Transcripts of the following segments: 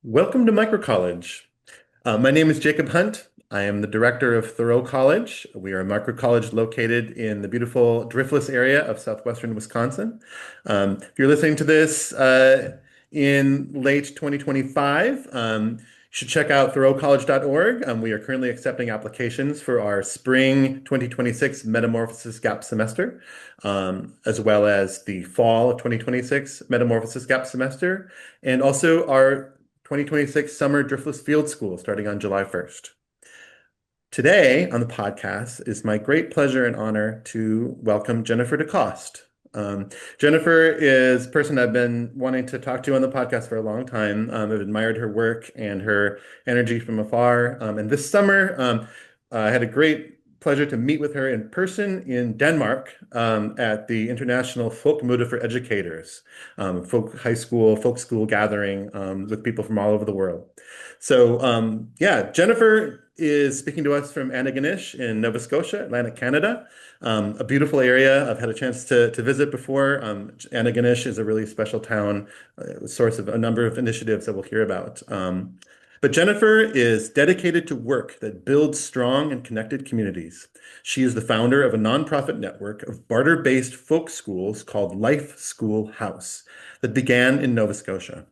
Welcome to Microcollege. My name is Jacob Hunt. I am the director of Thoreau College. We are a microcollege located in the beautiful Driftless area of southwestern Wisconsin. If you're listening to this in late 2025, you should check out thoreaucollege.org. We are currently accepting applications for our spring 2026 Metamorphosis Gap semester, as well as the fall of 2026 Metamorphosis Gap semester, and also our 2026 Summer Driftless Field School starting on July 1st. Today on the podcast is my great pleasure and honor to welcome Jennifer DeCoste. Jennifer is a person I've been wanting to talk to on the podcast for a long time. I've admired her work and her energy from afar. And this summer, I had a great pleasure to meet with her in person in Denmark at the International Folkemøde for Educators, folk school gathering with people from all over the world. So, yeah, Jennifer is speaking to us from Antigonish in Nova Scotia, Atlantic Canada. A beautiful area I've had a chance to visit before. Antigonish is a really special town, source of a number of initiatives that we'll hear about. But Jennifer is dedicated to work that builds strong and connected communities. She is the founder of a nonprofit network of barter-based folk schools called LifeSchoolHouse that began in Nova Scotia.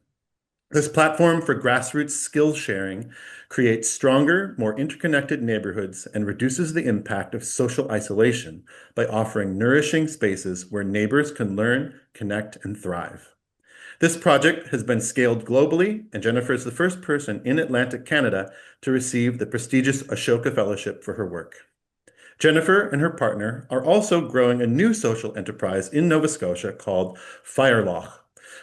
This platform for grassroots skills sharing creates stronger, more interconnected neighborhoods and reduces the impact of social isolation by offering nourishing spaces where neighbors can learn, connect, and thrive. This project has been scaled globally, and Jennifer is the first person in Atlantic Canada to receive the prestigious Ashoka Fellowship for her work. Jennifer and her partner are also growing a new social enterprise in Nova Scotia called FireLoch,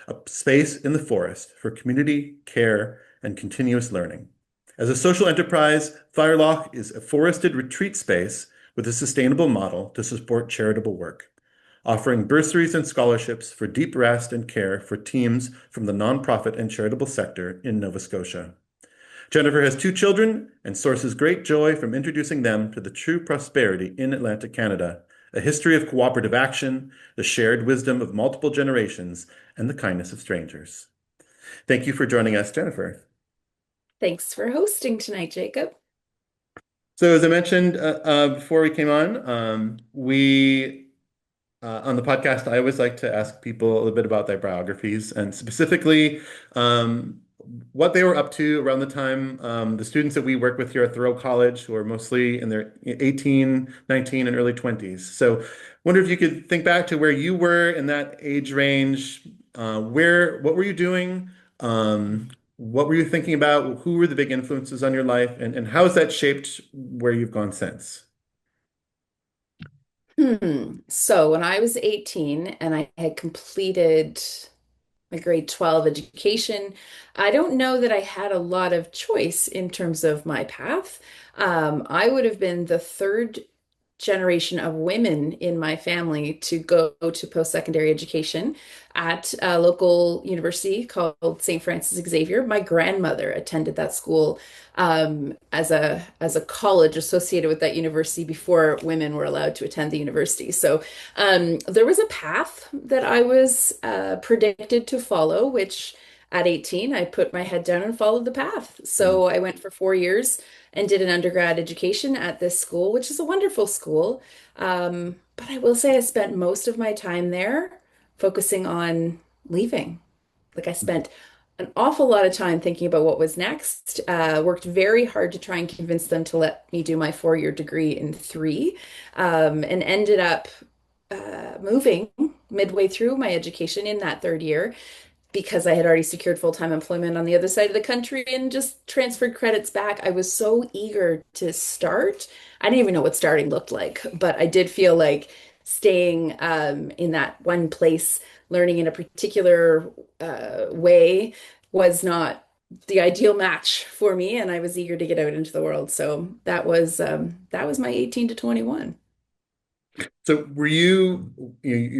a space in the forest for community, care, and continuous learning. As a social enterprise, FireLoch is a forested retreat space with a sustainable model to support charitable work, offering bursaries and scholarships for deep rest and care for teams from the non-profit and charitable sector in Nova Scotia. Jennifer has two children and sources great joy from introducing them to the true prosperity in Atlantic Canada, a history of cooperative action, the shared wisdom of multiple generations, and the kindness of strangers. Thank you for joining us, Jennifer. Thanks for hosting tonight, Jacob. So, as I mentioned before we came on, on the podcast, I always like to ask people a little bit about their biographies and specifically what they were up to around the time. The students that we work with here at Thoreau College, who are mostly in their 18, 19, and early 20s. So, wonder if you could think back to where you were in that age range. What were you doing? What were you thinking about? Who were the big influences on your life, and how has that shaped where you've gone since? So when I was 18 and I had completed my grade 12 education, I don't know that I had a lot of choice in terms of my path. I would have been the third generation of women in my family to go to post-secondary education at a local university called St. Francis Xavier. My grandmother attended that school as a college associated with that university before women were allowed to attend the university. So there was a path that I was predicted to follow, which at 18, I put my head down and followed the path. So I went for 4 years and did an undergrad education at this school, which is a wonderful school. But I will say I spent most of my time there focusing on leaving. Like I spent an awful lot of time thinking about what was next. Worked very hard to try and convince them to let me do my 4-year degree in three, and ended up moving midway through my education in that third year because I had already secured full-time employment on the other side of the country and just transferred credits back. I was so eager to start. I didn't even know what starting looked like, but I did feel like staying in that one place, learning in a particular way was not the ideal match for me, and I was eager to get out into the world. So that was my 18 to 21. So you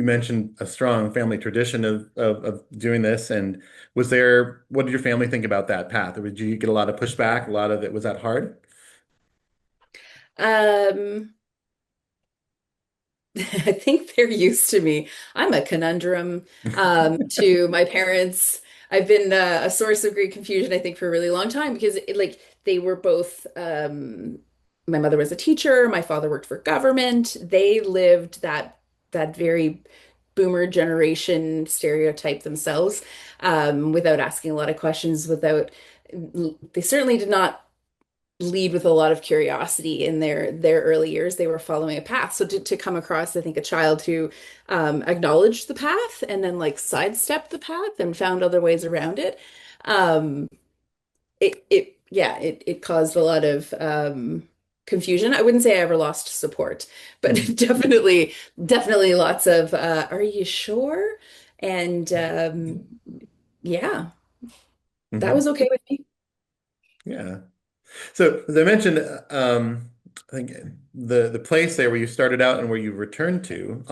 mentioned a strong family tradition of doing this, and what did your family think about that path? Or did you get a lot of pushback? A lot of it, was that hard? Um, I think they're used to me. I'm a conundrum to my parents. I've been a source of great confusion, I think, for a really long time because like they were both my mother was a teacher, my father worked for government. They lived that very boomer generation stereotype themselves, without asking a lot of questions, without they certainly did not lead with a lot of curiosity in their early years. They were following a path. So to come across, I think, a child who acknowledged the path and then like sidestepped the path and found other ways around it, um, it caused a lot of confusion. I wouldn't say I ever lost support, but Mhm. definitely lots of are you sure? And yeah, that Mhm. was okay with me. Yeah. So as I mentioned, I think the place there where you started out and where you returned to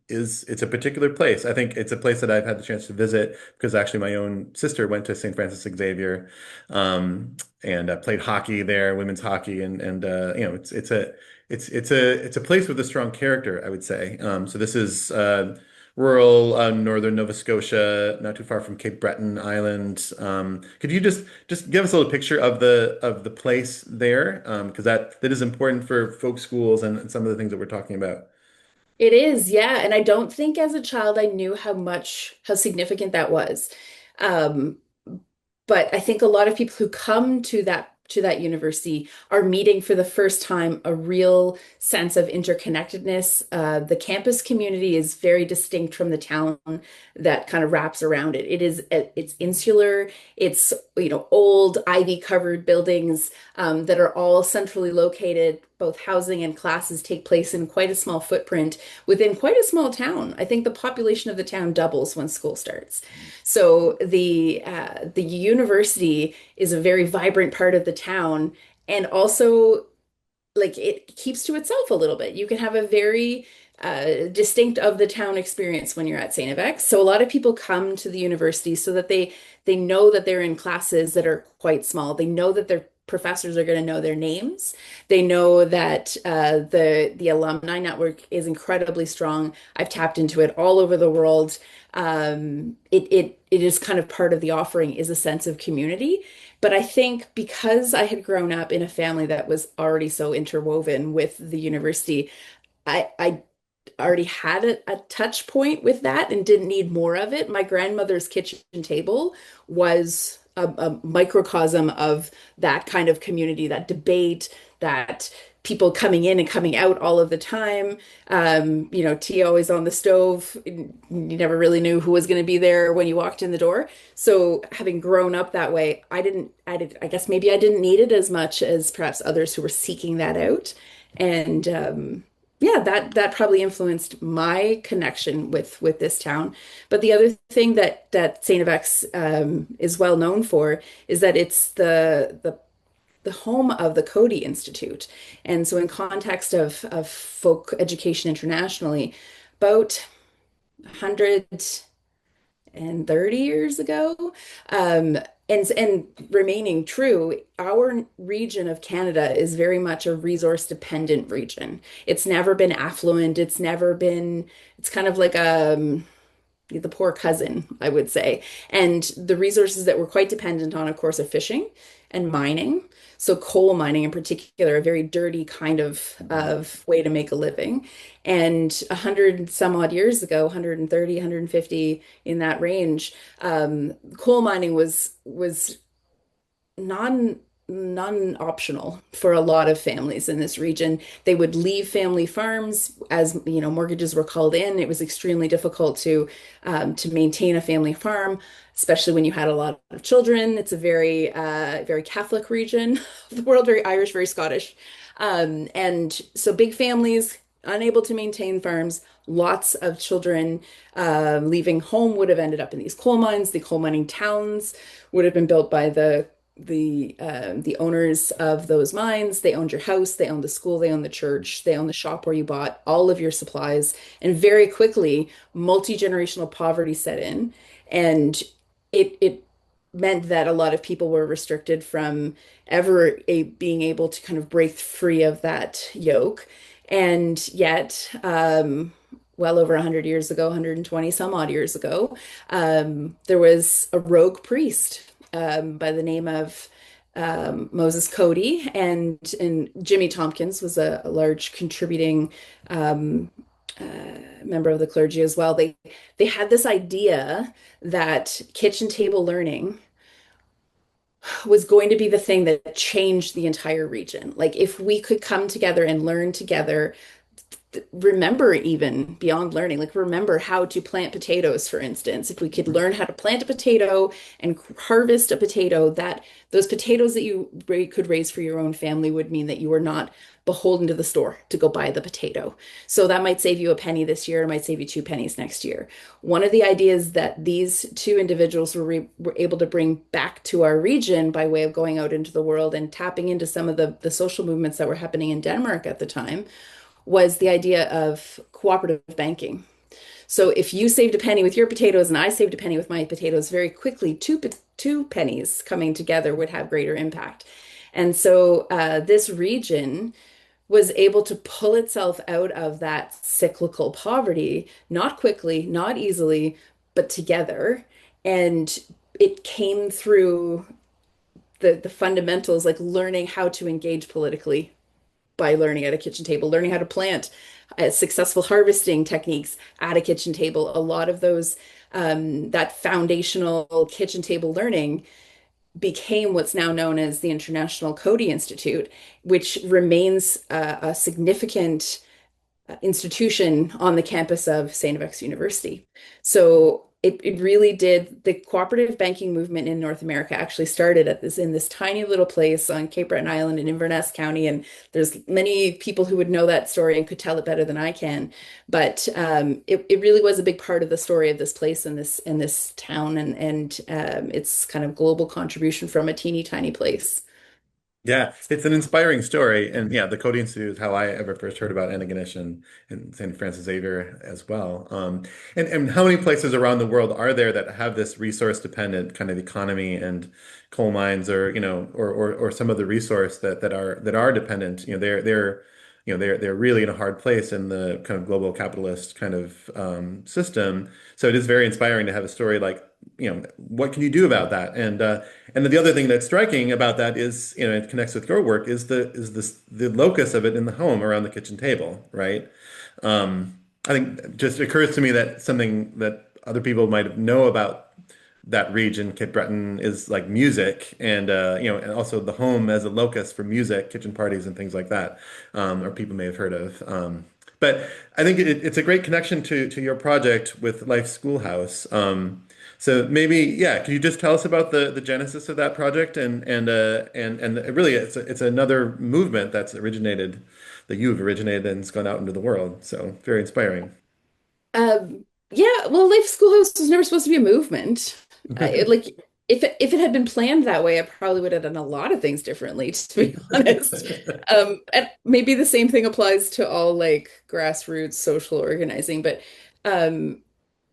is it's a particular place. I think it's a place that I've had the chance to visit because actually my own sister went to St. Francis Xavier and played hockey there, women's hockey, and it's a place with a strong character, I would say. So this is rural northern Nova Scotia, not too far from Cape Breton Island. Could you just give us a little picture of the place there, because that is important for folk schools and some of the things that we're talking about. It is, yeah. And I don't think as a child I knew how significant that was. Um, but I think a lot of people who come to that university are meeting for the first time a real sense of interconnectedness. The campus community is very distinct from the town that kind of wraps around it. It's insular. It's old ivy covered buildings that are all centrally located. Both housing and classes take place in quite a small footprint within quite a small town. I think the population of the town doubles when school starts. So the university is a very vibrant part of the town, and also like it keeps to itself a little bit. You can have a very distinct of the town experience when you're at St. FX. So a lot of people come to the university so that they know that they're in classes that are quite small. They know that their professors are going to know their names. They know that the alumni network is incredibly strong. I've tapped into it all over the world. It is kind of part of the offering is a sense of community. But I think because I had grown up in a family that was already so interwoven with the university, I already had a touch point with that and didn't need more of it. My grandmother's kitchen table was a microcosm of that kind of community, that debate, that people coming in and coming out all of the time. Tea always on the stove. You never really knew who was going to be there when you walked in the door. So having grown up that way, I guess maybe I didn't need it as much as perhaps others who were seeking that out. And yeah, that probably influenced my connection with this town. But the other thing that St. FX is well known for is that it's the home of the Cody Institute. And so in context of folk education internationally, about 130 years ago, and remaining true, our region of Canada is very much a resource dependent region. It's never been affluent. It's kind of like the poor cousin, I would say. And the resources that we're quite dependent on, of course, are fishing and mining. So coal mining in particular, a very dirty kind of way to make a living. And 100 some odd years ago, 130, 150 in that range, coal mining was non non-optional for a lot of families in this region. They would leave family farms as mortgages were called in. It was extremely difficult to maintain a family farm, especially when you had a lot of children. It's a very Catholic region of the world, very Irish, very Scottish, and so big families unable to maintain farms. Lots of children leaving home would have ended up in these coal mines. The coal mining towns would have been built by the owners of those mines. They owned your house, they owned the school, they owned the church, they owned the shop where you bought all of your supplies. And very quickly, multi-generational poverty set in, and it meant that a lot of people were restricted from being able to kind of break free of that yoke. And yet, well over 100 years ago, 120 some odd years ago, there was a rogue priest by the name of Moses Cody, and Jimmy Tompkins was a large contributing um, member of the clergy as well. They had this idea that kitchen table learning was going to be the thing that changed the entire region. Like if we could come together and learn together, remember even beyond learning, like remember how to plant potatoes, for instance. If we could learn how to plant a potato and harvest a potato, that those potatoes that you could raise for your own family would mean that you are not beholden to the store to go buy the potato. So that might save you a penny this year, it might save you 2 pennies next year. One of the ideas that these two individuals were able to bring back to our region by way of going out into the world and tapping into some of the social movements that were happening in Denmark at the time was the idea of cooperative banking. So if you saved a penny with your potatoes and I saved a penny with my potatoes, very quickly, two pennies coming together would have greater impact. And so this region was able to pull itself out of that cyclical poverty, not quickly, not easily, but together. And it came through the fundamentals, like learning how to engage politically by learning at a kitchen table, learning how to plant, successful harvesting techniques at a kitchen table. A lot of those, that foundational kitchen table learning became what's now known as the International Coady Institute, which remains a significant institution on the campus of St. FX University. So it really did, the cooperative banking movement in North America actually started at this in this tiny little place on Cape Breton Island in Inverness County. And there's many people who would know that story and could tell it better than I can. But it really was a big part of the story of this place and this town and its kind of global contribution from a teeny tiny place. Yeah, it's an inspiring story. And yeah, the Cody Institute is how I ever first heard about Antigonish and St. Francis Xavier as well. And how many places around the world are there that have this resource dependent kind of economy and coal mines or, or some other resource that are dependent, they're really in a hard place in the kind of global capitalist kind of system. So it is very inspiring to have a story like, what can you do about that? And the other thing that's striking about that is, it connects with your work is the locus of it in the home around the kitchen table, right? I think it just occurs to me that something that other people might know about that region, Cape Breton, is like music and also the home as a locus for music, kitchen parties and things like that, or people may have heard of. But I think it's a great connection to your project with Life Schoolhouse. So maybe, yeah, can you just tell us about the genesis of that project and really it's another movement that you've originated and it's gone out into the world. So very inspiring. Yeah, well, Life Schoolhouse was never supposed to be a movement. Like if it had been planned that way, I probably would have done a lot of things differently, to be honest. And maybe the same thing applies to all like grassroots social organizing, but um,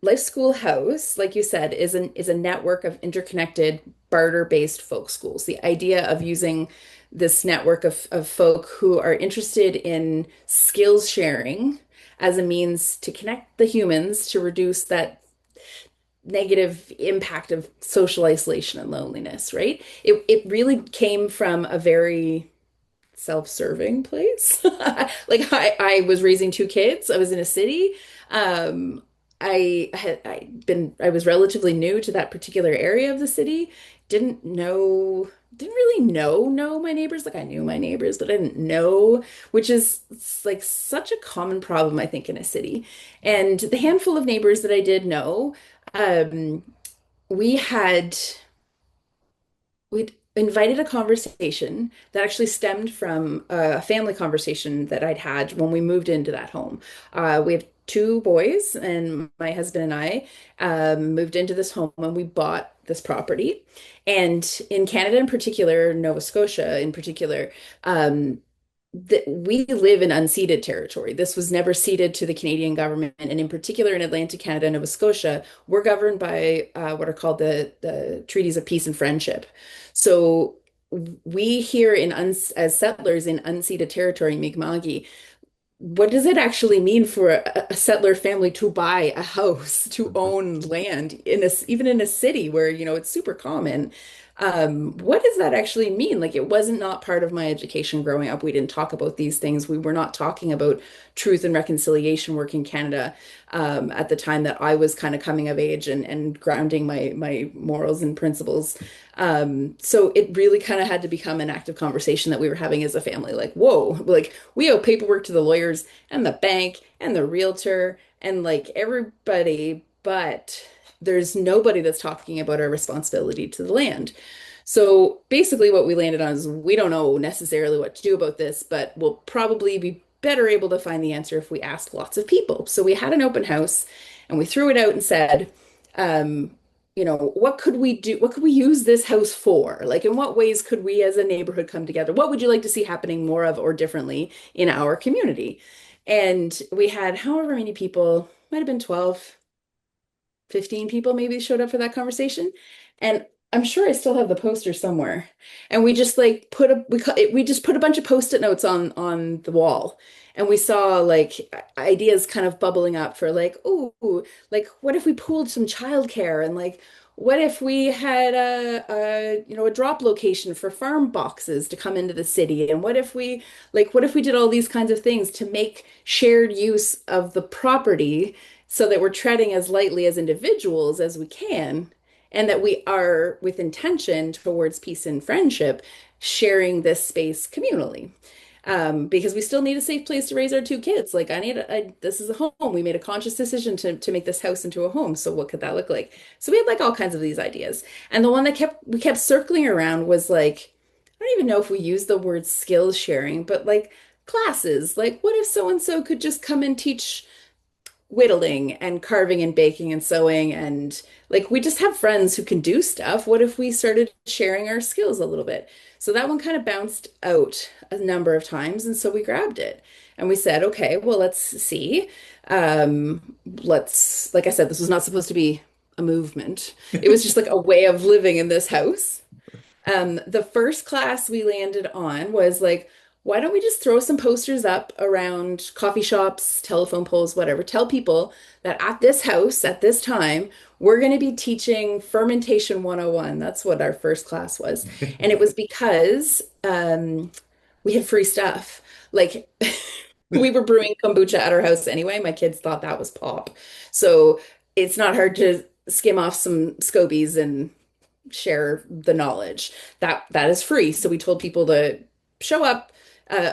Life Schoolhouse, like you said, is a network of interconnected barter-based folk schools. The idea of using this network of folk who are interested in skills sharing as a means to connect the humans to reduce that negative impact of social isolation and loneliness, right? It really came from a very self-serving place. Like I was raising two kids. I was in a city. Um, I was relatively new to that particular area of the city. Didn't really know my neighbors. Like I knew my neighbors, but I didn't know, which is like such a common problem, I think, in a city. And the handful of neighbors that I did know, um, we had we'd invited a conversation that actually stemmed from a family conversation that I'd had when we moved into that home. We have two boys, and my husband and I moved into this home and we bought this property. And in Canada in particular, Nova Scotia in particular, um, that we live in unceded territory. This was never ceded to the Canadian government, and in particular in Atlantic Canada and Nova Scotia, we're governed by what are called the Treaties of Peace and Friendship. So we here as settlers in unceded territory, Mi'kmaq, what does it actually mean for a settler family to buy a house, to own land in a, even in a city where, it's super common? What does that actually mean? Like, it wasn't not part of my education growing up. We didn't talk about these things. We were not talking about truth and reconciliation work in Canada at the time that I was kind of coming of age and grounding my morals and principles. So it really kind of had to become an active conversation that we were having as a family. Like, whoa, like we owe paperwork to the lawyers and the bank and the realtor and like everybody, but there's nobody that's talking about our responsibility to the land. So basically, what we landed on is we don't know necessarily what to do about this, but we'll probably be better able to find the answer if we ask lots of people. So we had an open house and we threw it out and said, um, what could we do? What could we use this house for? Like, in what ways could we as a neighborhood come together? What would you like to see happening more of or differently in our community? And we had however many people, might have been 12, 15 people maybe showed up for that conversation. And I'm sure I still have the poster somewhere. And we just like we just put a bunch of post-it notes on the wall. And we saw like ideas kind of bubbling up for like, ooh, like what if we pooled some childcare and like what if we had a drop location for farm boxes to come into the city? And what if we did all these kinds of things to make shared use of the property so that we're treading as lightly as individuals as we can, and that we are with intention towards peace and friendship, sharing this space communally. Because we still need a safe place to raise our two kids. Like this is a home. We made a conscious decision to make this house into a home. So what could that look like? So we had like all kinds of these ideas. And the one that we kept circling around was like, I don't even know if we use the word skills sharing, but like classes. Like, what if so and so could just come and teach whittling and carving and baking and sewing, and like we just have friends who can do stuff. What if we started sharing our skills a little bit? So that one kind of bounced out a number of times, and so we grabbed it and we said, okay, well, let's see. Like I said, this was not supposed to be a movement. It was just like a way of living in this house. The first class we landed on was like, why don't we just throw some posters up around coffee shops, telephone poles, whatever. Tell people that at this house, at this time, we're going to be teaching fermentation 101. That's what our first class was. And it was because we had free stuff. Like we were brewing kombucha at our house anyway. My kids thought that was pop. So it's not hard to skim off some scobies and share the knowledge. That is free. So we told people to show up.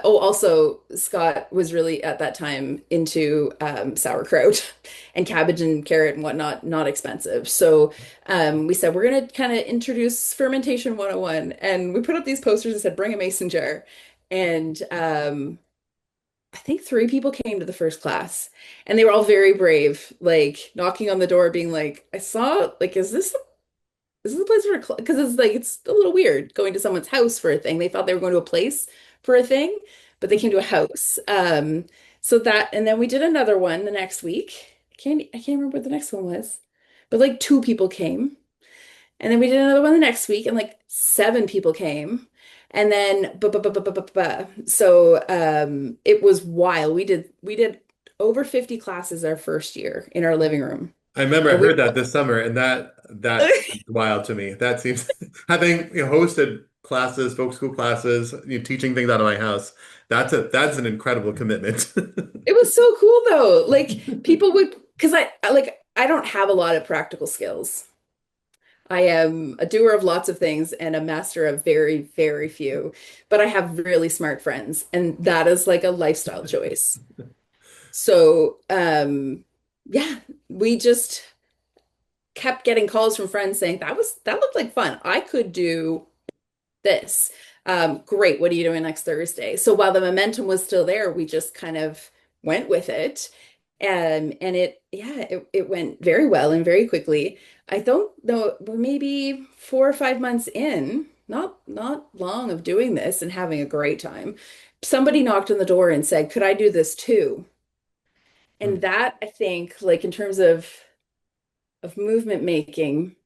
Also, Scott was really at that time into sauerkraut and cabbage and carrot and whatnot, not expensive. So we said we're going to kind of introduce fermentation 101. And we put up these posters and said, bring a mason jar. And I think three people came to the first class and they were all very brave, like knocking on the door, being like, I saw, like, is this a place for a because it's like it's a little weird going to someone's house for a thing. They thought they were going to a place for a thing, but they came to a house. So that, and then we did another one the next week. I can't remember what the next one was, but like two people came, and then we did another one the next week, and like seven people came, and then so it was wild. We did over 50 classes our first year in our living room, I remember I and we heard that this summer, and that seems wild to me. That seems having hosted classes, folk school classes, teaching things out of my house. That's an incredible commitment. It was so cool though. Like people would, because I don't have a lot of practical skills. I am a doer of lots of things and a master of very, very few, but I have really smart friends, and that is like a lifestyle choice. So, yeah, we just kept getting calls from friends saying that looked like fun. I could do this. Great. What are you doing next Thursday? So while the momentum was still there, we just kind of went with it. And it went very well and very quickly. I don't know, we're maybe 4 or 5 months in, not long of doing this and having a great time. Somebody knocked on the door and said, "Could I do this too?" And that I think, like in terms of movement making,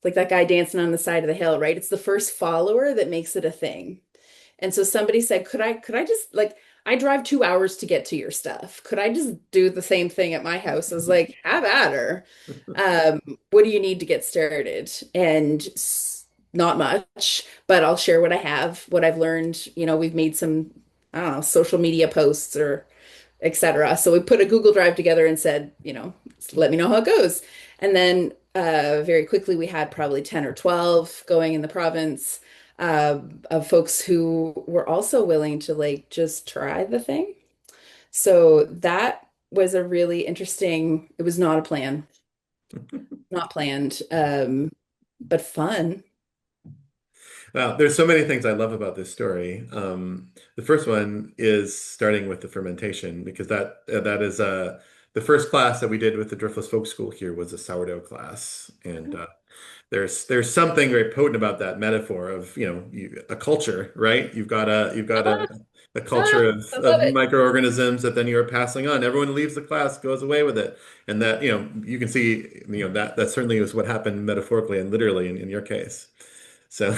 like that guy dancing on the side of the hill, right? It's the first follower that makes it a thing. And so somebody said, could I just like I drive 2 hours to get to your stuff. Could I just do the same thing at my house? I was like, have at her. What do you need to get started? And not much, but I'll share what I have, what I've learned. We've made some, I don't know, social media posts or etc. So we put a Google Drive together and said, let me know how it goes. And then very quickly we had probably 10 or 12 going in the province of folks who were also willing to like just try the thing. So that was a really interesting, it was not a plan, not planned, but fun. Well, there's so many things I love about this story. The first one is starting with the fermentation because that is the first class that we did with the Driftless Folk School here was a sourdough class, and there's something very potent about that metaphor of a culture, right? You've got Ah, a ah, culture I of love it. microorganisms that then you're passing on. Everyone leaves the class, goes away with it, and that you can see that certainly is what happened metaphorically and literally in your case. So.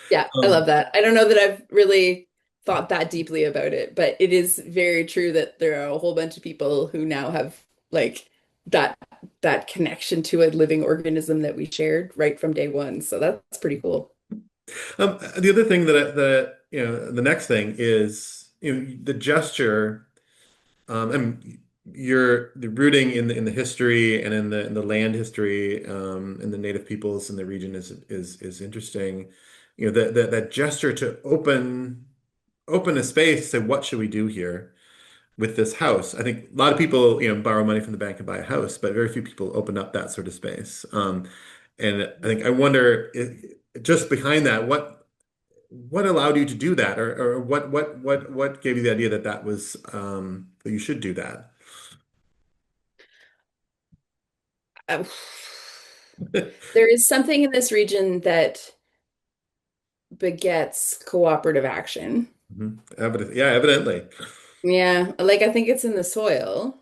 Yeah, I love Um, that. I don't know that I've really thought that deeply about it, but it is very true that there are a whole bunch of people who now have like that that connection to a living organism that we shared right from day one. So that's pretty cool. the other thing the next thing is the gesture, and you're the rooting in the history and in the land history, and the native peoples in the region is interesting. That gesture to open a space, say, what should we do here with this house? I think a lot of people, borrow money from the bank and buy a house, but very few people open up that sort of space. And I wonder, just behind that, what allowed you to do that, or what gave you the idea that that was that you should do that? Uh, There is something in this region that begets cooperative action. Yeah, evidently. Yeah, like I think it's in the soil.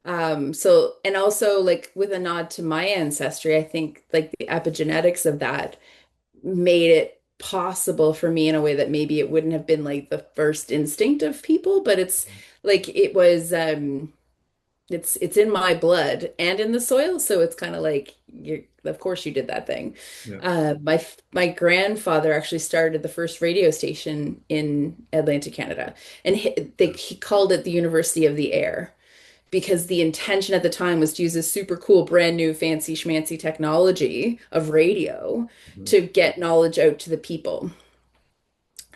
So and also like with a nod to my ancestry, I think like the epigenetics of that made it possible for me in a way that maybe it wouldn't have been like the first instinct of people, but it's like it was it's in my blood and in the soil, so it's kind of like you of course you did that thing. Yeah. My grandfather actually started the first radio station in Atlantic Canada, and he called it the University of the Air because the intention at the time was to use this super cool, brand new, fancy schmancy technology of radio Mhm. to get knowledge out to the people.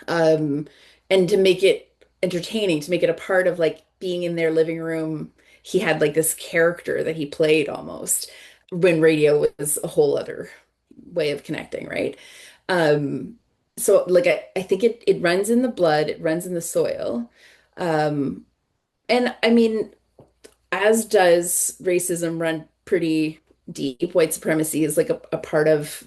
Um, and to make it entertaining, to make it a part of like being in their living room. He had like this character that he played almost when radio was a whole other way of connecting, right? Um, so like I think it runs in the blood, it runs in the soil. Um, and I mean, as does racism run pretty deep. White supremacy is like a part of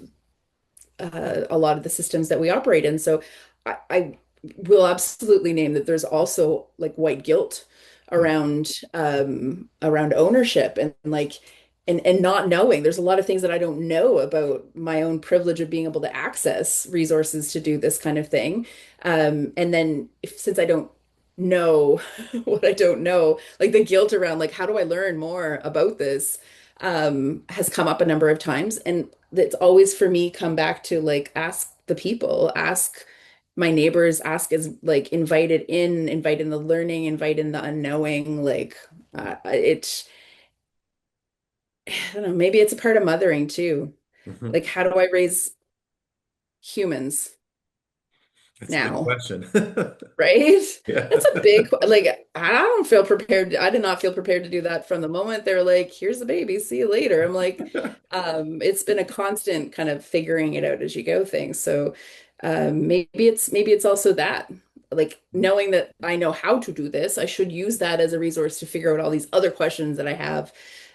a lot of the systems that we operate in. So I will absolutely name that there's also like white guilt around ownership and like and not knowing. There's a lot of things that I don't know about my own privilege of being able to access resources to do this kind of thing. And then since I don't know what I don't know, like the guilt around like how do I learn more about this has come up a number of times. And it's always for me come back to like ask the people, ask my neighbors, ask as like invite in the learning, invite in the unknowing. Like it's, I don't know, maybe it's a part of mothering too. Mhm. Like, how do I raise humans That's a big now? question. Right? That's a Yeah. big, like, I don't feel prepared. I did not feel prepared to do that from the moment they were like, here's the baby, see you later. I'm like, it's been a constant kind of figuring it out as you go thing. So maybe it's also that. Like knowing that I know how to do this, I should use that as a resource to figure out all these other questions that I have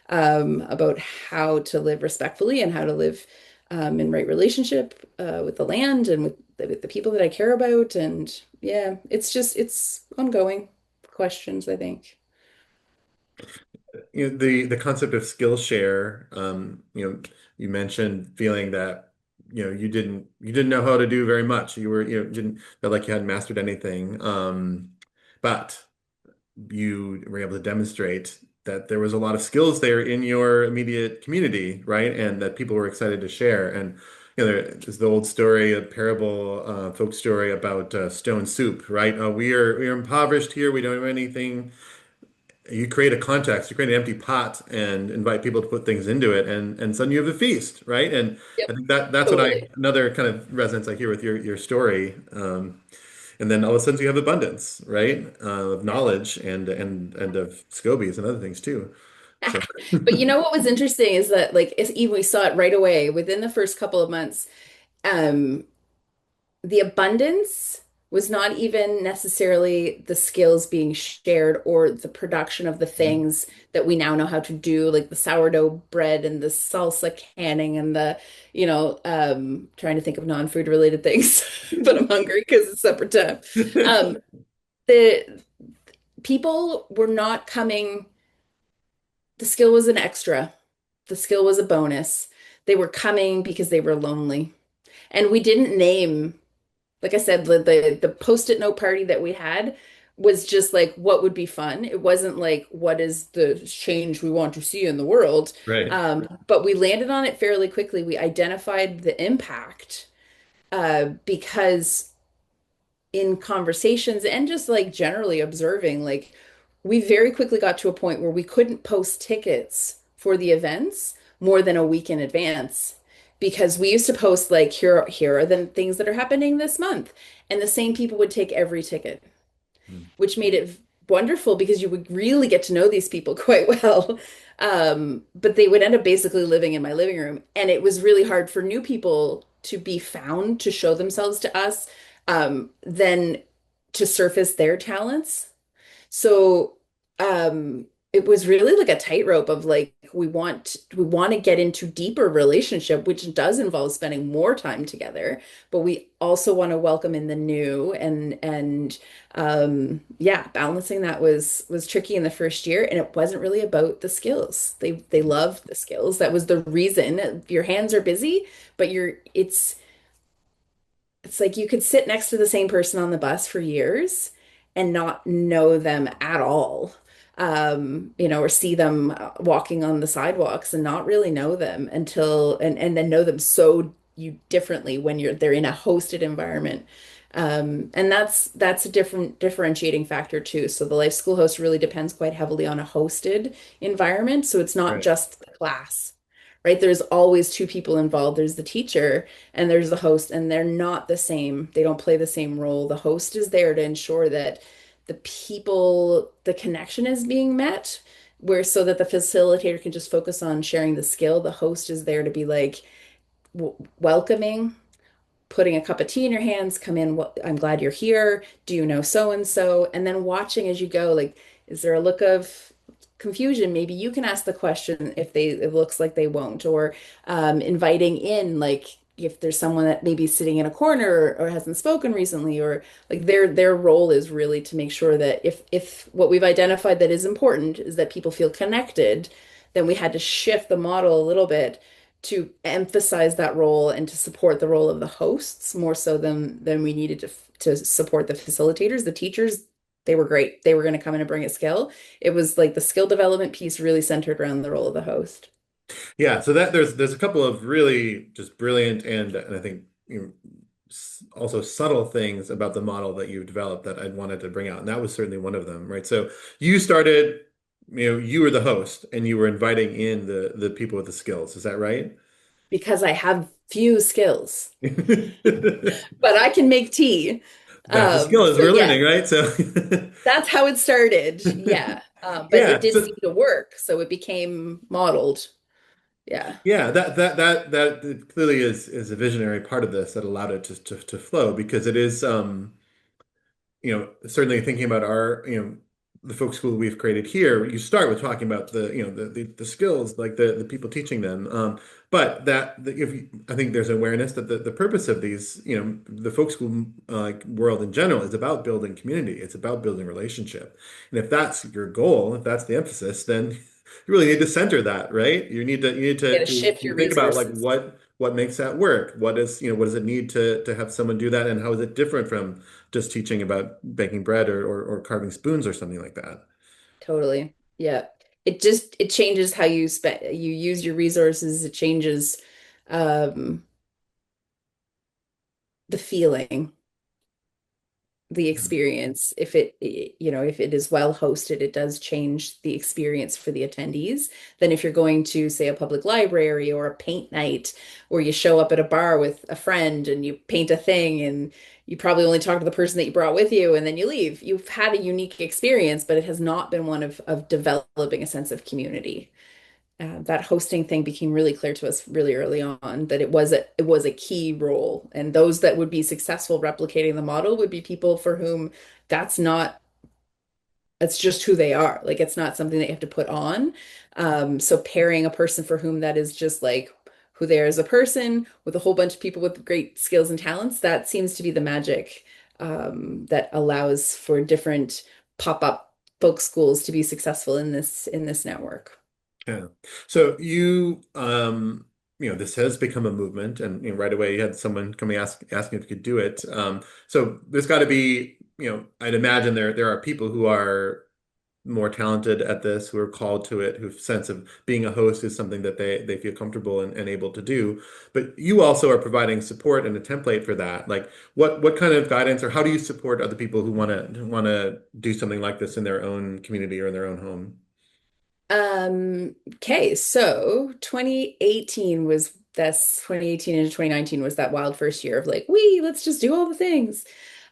about how to live respectfully and how to live in right relationship with the land and with the people that I care about. And yeah, it's ongoing questions, I think. The concept of Skillshare, you mentioned feeling that, you didn't know how to do very much. You didn't feel like you hadn't mastered anything. but you were able to demonstrate that there was a lot of skills there in your immediate community, right? And that people were excited to share. And there's the old story, a parable, folk story about stone soup, right? We are impoverished here. We don't have anything. You create a context, you create an empty pot, and invite people to put things into it, and suddenly you have a feast, right? And Yep, I think that's what I totally. another kind of resonance I hear with your story. And then all of a sudden you have abundance, right? Of knowledge and of scobies and other things too. So But you know what was interesting is that like we saw it right away within the first couple of months. Um, the abundance was not even necessarily the skills being shared or the production of the things that we now know how to do, like the sourdough bread and the salsa canning and trying to think of non-food related things, but I'm hungry because it's supper time. Um, the people were not coming, the skill was an extra, the skill was a bonus. They were coming because they were lonely. And we didn't name, like I said, the post-it note party that we had was just like what would be fun. It wasn't like what is the change we want to see in the world. right, But we landed on it fairly quickly. We identified the impact because in conversations and just like generally observing, like we very quickly got to a point where we couldn't post tickets for the events more than a week in advance because we used to post like here are the things that are happening this month, and the same people would take every ticket, which made it wonderful because you would really get to know these people quite well. But they would end up basically living in my living room. And it was really hard for new people to be found to show themselves to us, then to surface their talents. So it was really like a tightrope of like we want to get into deeper relationship, which does involve spending more time together, but we also want to welcome in the new and yeah, balancing that was tricky in the first year, and it wasn't really about the skills. They loved the skills. That was the reason. Your hands are busy, but it's like you could sit next to the same person on the bus for years and not know them at all. Or see them walking on the sidewalks and not really know them until and then know them so you differently when they're in a hosted environment. And that's a different differentiating factor too. So the life school host really depends quite heavily on a hosted environment. So it's not right, just the class, right? There's always two people involved. There's the teacher and there's the host, and they're not the same. They don't play the same role. The host is there to ensure that the connection is being met, where so that the facilitator can just focus on sharing the skill. The host is there to be like welcoming, putting a cup of tea in your hands, come in, I'm glad you're here. Do you know so and so? And then watching as you go, like, is there a look of confusion? Maybe you can ask the question if it looks like they won't, or inviting in, like, if there's someone that maybe is sitting in a corner or hasn't spoken recently, or like their role is really to make sure that if what we've identified that is important is that people feel connected, then we had to shift the model a little bit to emphasize that role and to support the role of the hosts more so than we needed to support the facilitators. The teachers, they were great. They were going to come in and bring a skill. It was like the skill development piece really centered around the role of the host. yeah. So that there's a couple of really just brilliant and I think also subtle things about the model that you've developed that I wanted to bring out, and that was certainly one of them, right? So you started, you were the host and you were inviting in the people with the skills. Is that right? Because I have few skills, That's but I can make tea. a skill as So we're yeah, learning, right? So that's how it started. Yeah. But it yeah, did so seem to work, so it became modeled. Yeah. yeah, that clearly is a visionary part of this that allowed it to flow because it is certainly thinking about our, the folk school we've created here, you start with talking about the skills, like the people teaching them. But I think there's awareness that the purpose of these, the folk school world in general is about building community. It's about building relationship. And if that's your goal, if that's the emphasis, then you really need to center that, right? You need You got to to shift your think about like resources. what what makes that work? What does it need to have someone do that? And how is it different from just teaching about baking bread or carving spoons or something like that? Totally. Yeah. It changes how you use your resources. It changes um the feeling, the experience. If it is well hosted, it does change the experience for the attendees. Then if you're going to, say, a public library or a paint night, or you show up at a bar with a friend and you paint a thing and you probably only talk to the person that you brought with you and then you leave. You've had a unique experience, but it has not been one of developing a sense of community. That hosting thing became really clear to us really early on that it was a key role, and those that would be successful replicating the model would be people for whom that's not that's just who they are. Like it's not something that you have to put on. So pairing a person for whom that is just like who they are as a person with a whole bunch of people with great skills and talents, that seems to be the magic that allows for different pop-up folk schools to be successful in this network. Yeah. So this has become a movement, and right away you had someone coming asking if you could do it. So there's got to be, I'd imagine there are people who are more talented at this, who are called to it, whose sense of being a host is something that they feel comfortable and able to do. But you also are providing support and a template for that. Like what kind of guidance, or how do you support other people who want to do something like this in their own community or in their own home? Okay, so 2018 into 2019 was that wild first year of like, let's just do all the things.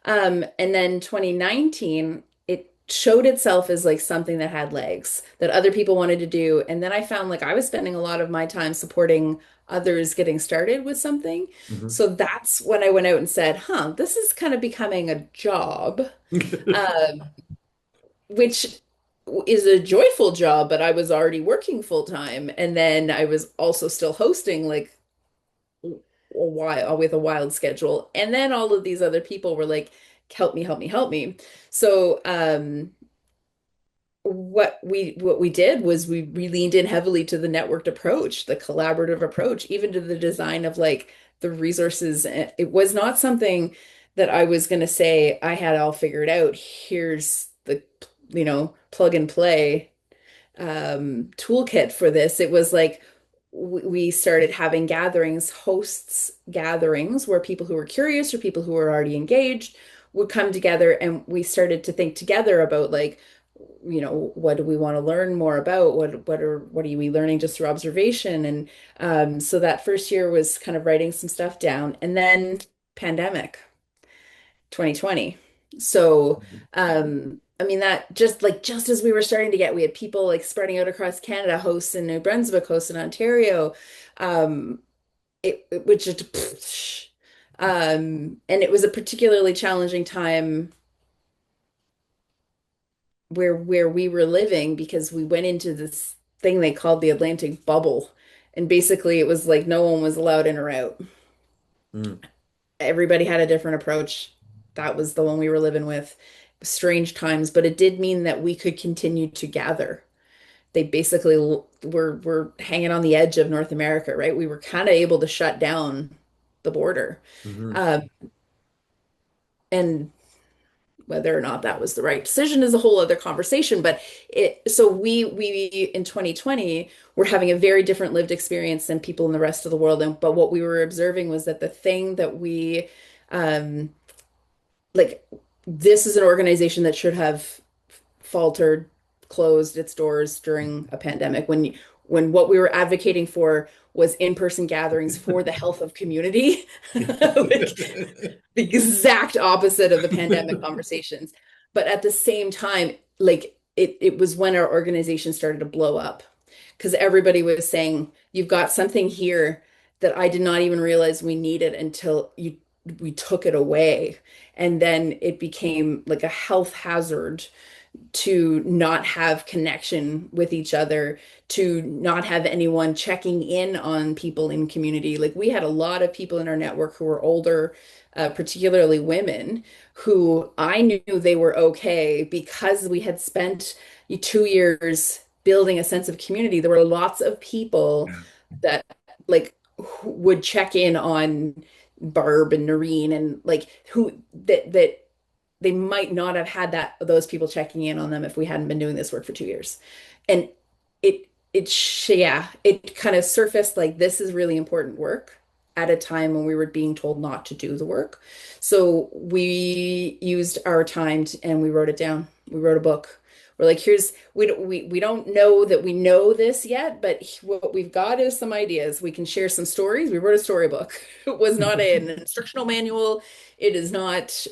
And then 2019, it showed itself as like something that had legs that other people wanted to do. And then I found like I was spending a lot of my time supporting others getting started with something. Mhm. So that's when I went out and said, this is kind of becoming a job. Um, which is a joyful job, but I was already working full time. And then I was also still hosting like a while with a wild schedule. And then all of these other people were like, help me, help me, help me. So what we did was we leaned in heavily to the networked approach, the collaborative approach, even to the design of like the resources. It was not something that I was going to say I had all figured out. Here's the, plug and play toolkit for this. It was like we started having gatherings, hosts gatherings, where people who were curious or people who were already engaged would come together, and we started to think together about like, what do we want to learn more about? What are we learning just through observation? And so that first year was kind of writing some stuff down, and then pandemic. 2020. So, I mean that just as we were starting to we had people like spreading out across Canada, hosts in New Brunswick, hosts in Ontario. Um, it would just, and it was a particularly challenging time where we were living because we went into this thing they called the Atlantic bubble, and basically it was like no one was allowed in or out. Mm, Everybody had a different approach. That was the one we were living with. Strange times, but it did mean that we could continue to gather. They basically were hanging on the edge of North America, right? We were kind of able to shut down the border. mhm. Um, and whether or not that was the right decision is a whole other conversation. But we in 2020 were having a very different lived experience than people in the rest of the world. But what we were observing was that the thing that we um, like this is an organization that should have faltered, closed its doors during a pandemic when what we were advocating for was in-person gatherings for the health of community. Like the exact opposite of the pandemic conversations. But at the same time, like it was when our organization started to blow up because everybody was saying, you've got something here that I did not even realize we needed until we took it away. And then it became like a health hazard to not have connection with each other, to not have anyone checking in on people in community. Like we had a lot of people in our network who were older, particularly women, who I knew they were okay because we had spent 2 years building a sense of community. There were lots of people Yeah. that like who would check in on Barb and Noreen and like who that they might not have had those people checking in on them if we hadn't been doing this work for 2 years. And it kind of surfaced like this is really important work at a time when we were being told not to do the work. So we used our time and we wrote it down. We wrote a book. We're like, here's we don't know that we know this yet, but what we've got is some ideas. We can share some stories. We wrote a storybook. It was not an instructional manual. It is not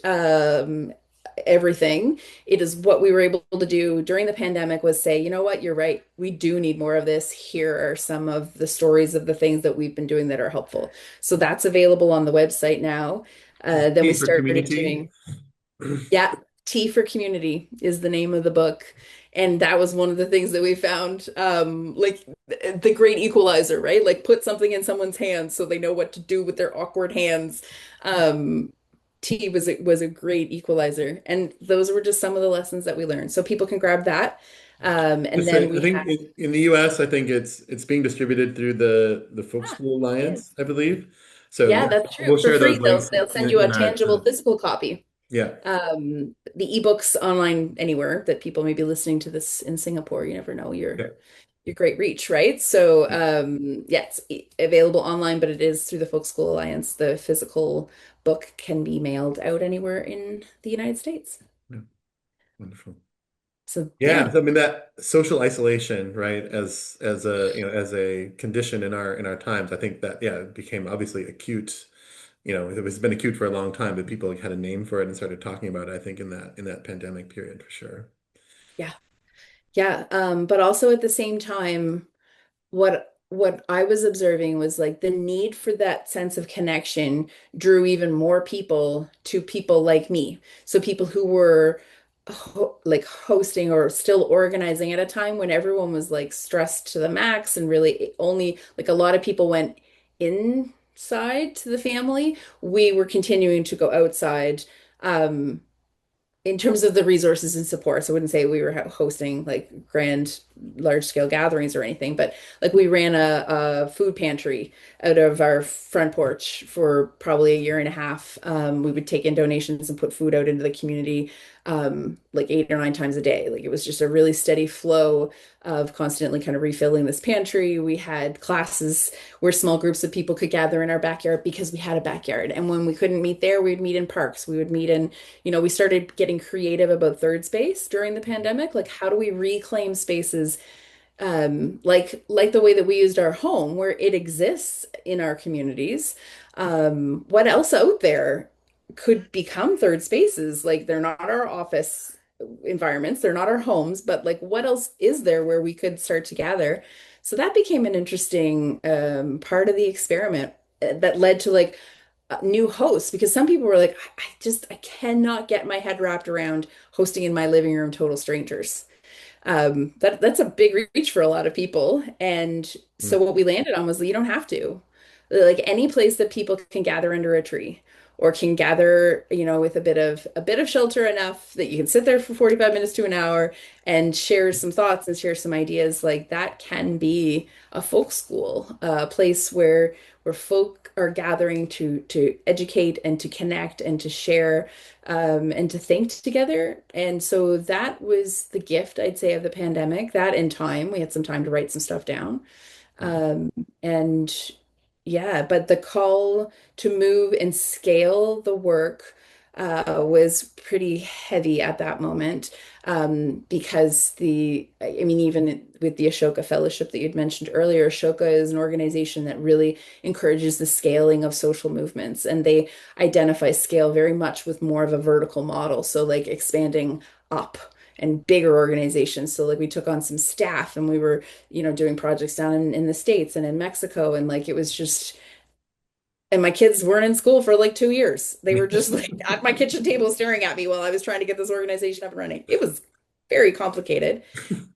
everything. It is what we were able to do during the pandemic was say, you know what, you're right. We do need more of this. Here are some of the stories of the things that we've been doing that are helpful. So that's available on the website now. Then we Tea for started community. doing, yeah, Tea for Community is the name of the book. And that was one of the things that we found, like the great equalizer, right? Like put something in someone's hands so they know what to do with their awkward hands. Um, Tea was a great equalizer, and those were just some of the lessons that we learned. So people can grab that. And Just then say, I we think have, in the US, I think it's being distributed through the Folk ah, School it is. Alliance, I believe. So Yeah, yeah, that's we'll true. For share those free, links they'll send you a in our tangible physical copy. yeah. The ebooks online anywhere that people may be listening to this in Singapore. You never know Yeah. your great reach, right? So Yeah. yeah, it's available online, but it is through the Folk School Alliance. The physical book can be mailed out anywhere in the United States. Yeah. Wonderful. So Yeah, yeah, so, I mean that social isolation, right, as a as a condition in our times, I think that yeah, it became obviously acute. It's been acute for a long time, but people had a name for it and started talking about it, I think, in that pandemic period for sure. yeah, yeah. But also at the same time, what I was observing was like the need for that sense of connection drew even more people to people like me. So people who were like hosting or still organizing at a time when everyone was like stressed to the max and really only like a lot of people went inside to the family. We were continuing to go outside. Um, in terms of the resources and supports, I wouldn't say we were hosting like grand, large scale gatherings or anything, but like we ran a food pantry out of our front porch for probably a year and a half. We would take in donations and put food out into the community like 8 or 9 times a day. Like it was just a really steady flow of constantly kind of refilling this pantry. We had classes where small groups of people could gather in our backyard because we had a backyard. And when we couldn't meet there, we'd meet in parks. We would meet in we started getting creative about third space during the pandemic. Like, how do we reclaim spaces, like the way that we used our home, where it exists in our communities? What else out there could become third spaces? Like, they're not our office environments, they're not our homes, but like, what else is there where we could start to gather? So that became an interesting part of the experiment that led to like new hosts because some people were like, I cannot get my head wrapped around hosting in my living room total strangers. That's a big reach for a lot of people. And so Mm. what we landed on was that you don't have to. Like any place that people can gather under a tree or can gather, with a bit of shelter enough that you can sit there for 45 minutes to an hour and share some thoughts and share some ideas, like that can be a folk school, a place where folk are gathering to educate and to connect and to share and to think together. And so that was the gift, I'd say, of the pandemic. That in time, we had some time to write some stuff down. And yeah, but the call to move and scale the work was pretty heavy at that moment because I mean, even with the Ashoka Fellowship that you'd mentioned earlier, Ashoka is an organization that really encourages the scaling of social movements, and they identify scale very much with more of a vertical model. So, like expanding up and bigger organizations. So, like we took on some staff, and we were doing projects down in the States and in Mexico. And like it was just, and my kids weren't in school for like 2 years. They were just like at my kitchen table staring at me while I was trying to get this organization up and running. It was very complicated.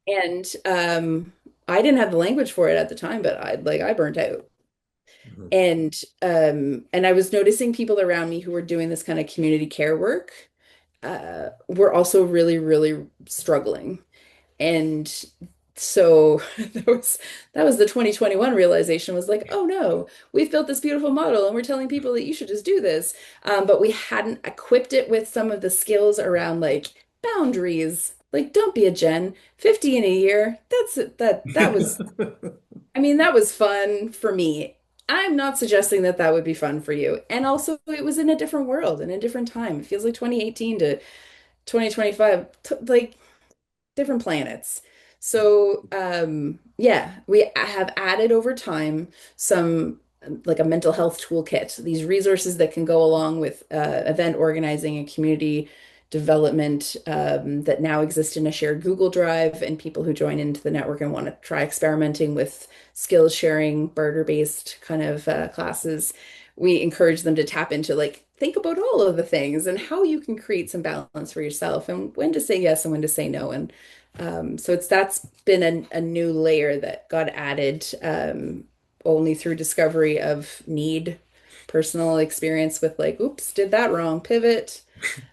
And I didn't have the language for it at the time, but I burnt out. Mhm. And I was noticing people around me who were doing this kind of community care work were also really, really struggling. And So that was the 2021 realization was like, oh no, we've built this beautiful model and we're telling people that you should just do this. But we hadn't equipped it with some of the skills around like boundaries. Like, don't be a Gen, 50 in a year. That's it. That was, I mean, that was fun for me. I'm not suggesting that that would be fun for you. And also, it was in a different world and a different time. It feels like 2018 to 2025, like different planets. So, yeah, we have added over time some like a mental health toolkit, these resources that can go along with event organizing and community development that now exist in a shared Google Drive, and people who join into the network and want to try experimenting with skills sharing, barter-based kind of classes. We encourage them to tap into like think about all of the things and how you can create some balance for yourself and when to say yes and when to say no. And so that's been a new layer that got added only through discovery of need, personal experience with like, oops, did that wrong, pivot.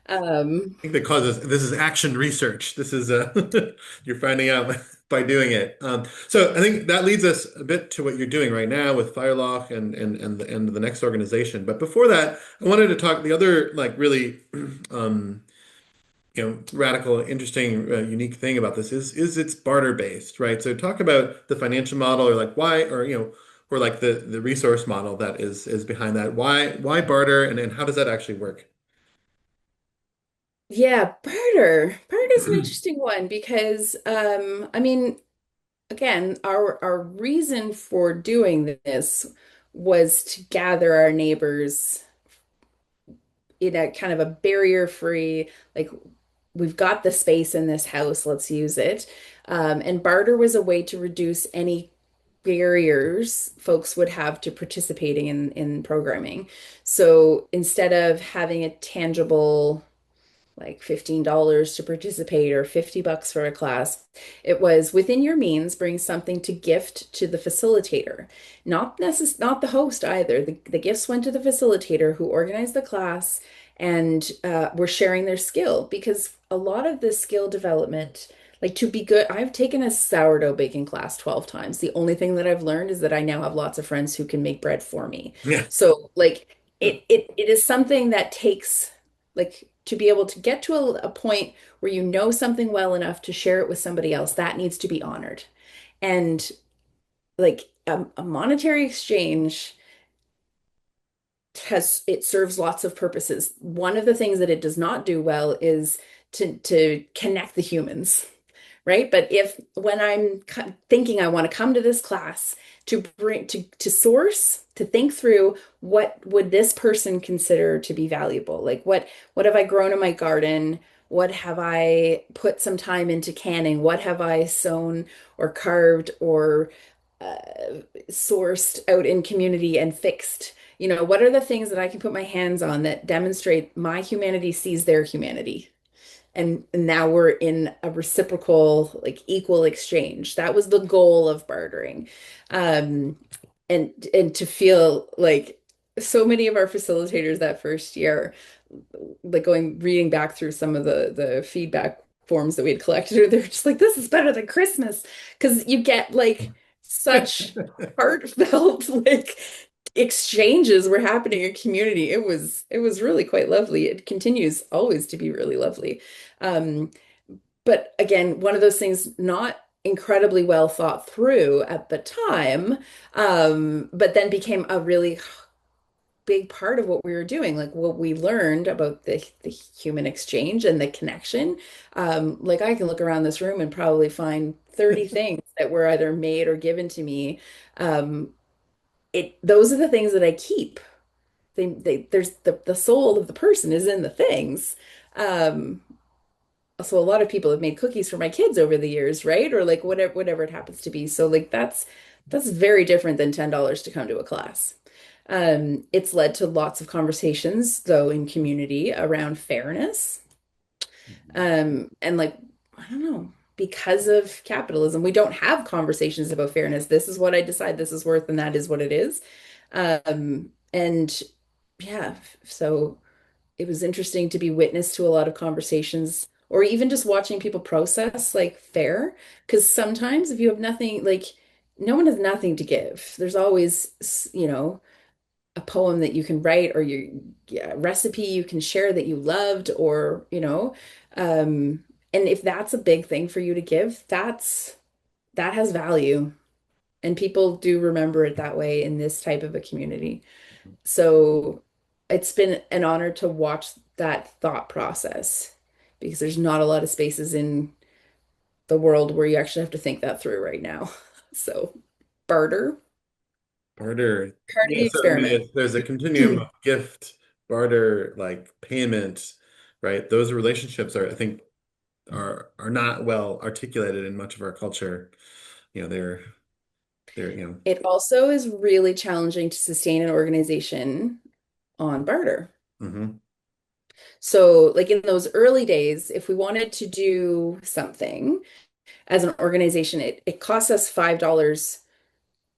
Um, Think that causes this is action research. This is you're finding out by doing it. So I think that leads us a bit to what you're doing right now with FireLoch and the next organization. But before that, I wanted to talk the other like really um, radical, interesting, unique thing about this is it's barter based, right? So talk about the financial model or like why or or like the resource model that is behind that. Why barter and how does that actually work? yeah, barter. Barter is an interesting one because I mean, again, our reason for doing this was to gather our neighbors in a kind of a barrier-free, like we've got the space in this house, let's use it. And barter was a way to reduce any barriers folks would have to participating in programming. So instead of having a tangible like $15 to participate or $50 for a class. It was within your means, bring something to gift to the facilitator. Not the host either. The gifts went to the facilitator who organized the class and were sharing their skill because a lot of the skill development, like to be good, I've taken a sourdough baking class 12 times. The only thing that I've learned is that I now have lots of friends who can make bread for me. Yeah. So like it is something that takes like to be able to get to a point where you know something well enough to share it with somebody else, that needs to be honored. And like a monetary exchange it serves lots of purposes. One of the things that it does not do well is to connect the humans, right? But if when I'm thinking I want to come to this class to bring to source, to think through what would this person consider to be valuable? Like what have I grown in my garden? What have I put some time into canning? What have I sewn or carved or sourced out in community and fixed? You know, what are the things that I can put my hands on that demonstrate my humanity sees their humanity? And now we're in a reciprocal, like equal exchange. That was the goal of bartering. Um, and to feel like so many of our facilitators that first year, like going reading back through some of the feedback forms that we had collected, they're just like, this is better than Christmas. Because you get like such heartfelt like exchanges were happening in community. It was really quite lovely. It continues always to be really lovely. Um, but again, one of those things not incredibly well thought through at the time, but then became a really big part of what we were doing, like what we learned about the human exchange and the connection. Like I can look around this room and probably find 30 things that were either made or given to me. Um, those are the things that I keep. There's the soul of the person is in the things. Um, so a lot of people have made cookies for my kids over the years, right? Or like whatever it happens to be. So like that's very different than $10 to come to a class. It's led to lots of conversations, though, in community around fairness. And like, I don't know, because of capitalism, we don't have conversations about fairness. This is what I decide this is worth, and that is what it is. And yeah, so it was interesting to be witness to a lot of conversations or even just watching people process like fare. Because sometimes if you have nothing, like no one has nothing to give. There's always, a poem that you can write or your yeah, recipe you can share that you loved, or, and if that's a big thing for you to give, that has value. And people do remember it that way in this type of a community. So it's been an honor to watch that thought process because there's not a lot of spaces in the world where you actually have to think that through right now. So barter, Barter. part of Yeah, the so I mean, experiment. there's a continuum of gift, barter, like payment, right? Those relationships are, I think, are not well articulated in much of our culture. They're. It also is really challenging to sustain an organization on barter. Hmm. So, like in those early days, if we wanted to do something as an organization, it costs us $5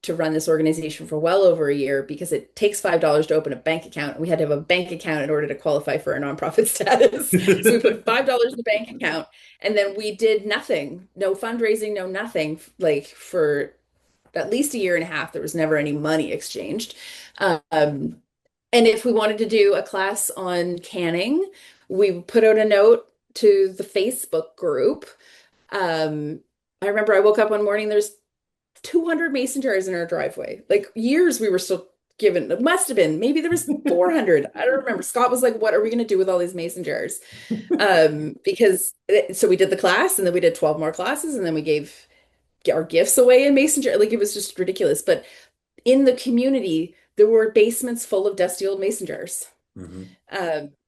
to run this organization for well over a year because it takes $5 to open a bank account. And we had to have a bank account in order to qualify for a nonprofit status. So we put $5 in the bank account and then we did nothing, no fundraising, no nothing, like for at least a year and a half. There was never any money exchanged. Um, and if we wanted to do a class on canning, we put out a note to the Facebook group. I remember I woke up one morning, there's 200 mason jars in our driveway. Like years we were still given, it must have been, maybe there was 400. I don't remember. Scott was like, what are we going to do with all these mason jars? So we did the class and then we did 12 more classes and then we gave our gifts away in mason jar. Like it was just ridiculous. But in the community, there were basements full of dusty old mason jars. Hmm.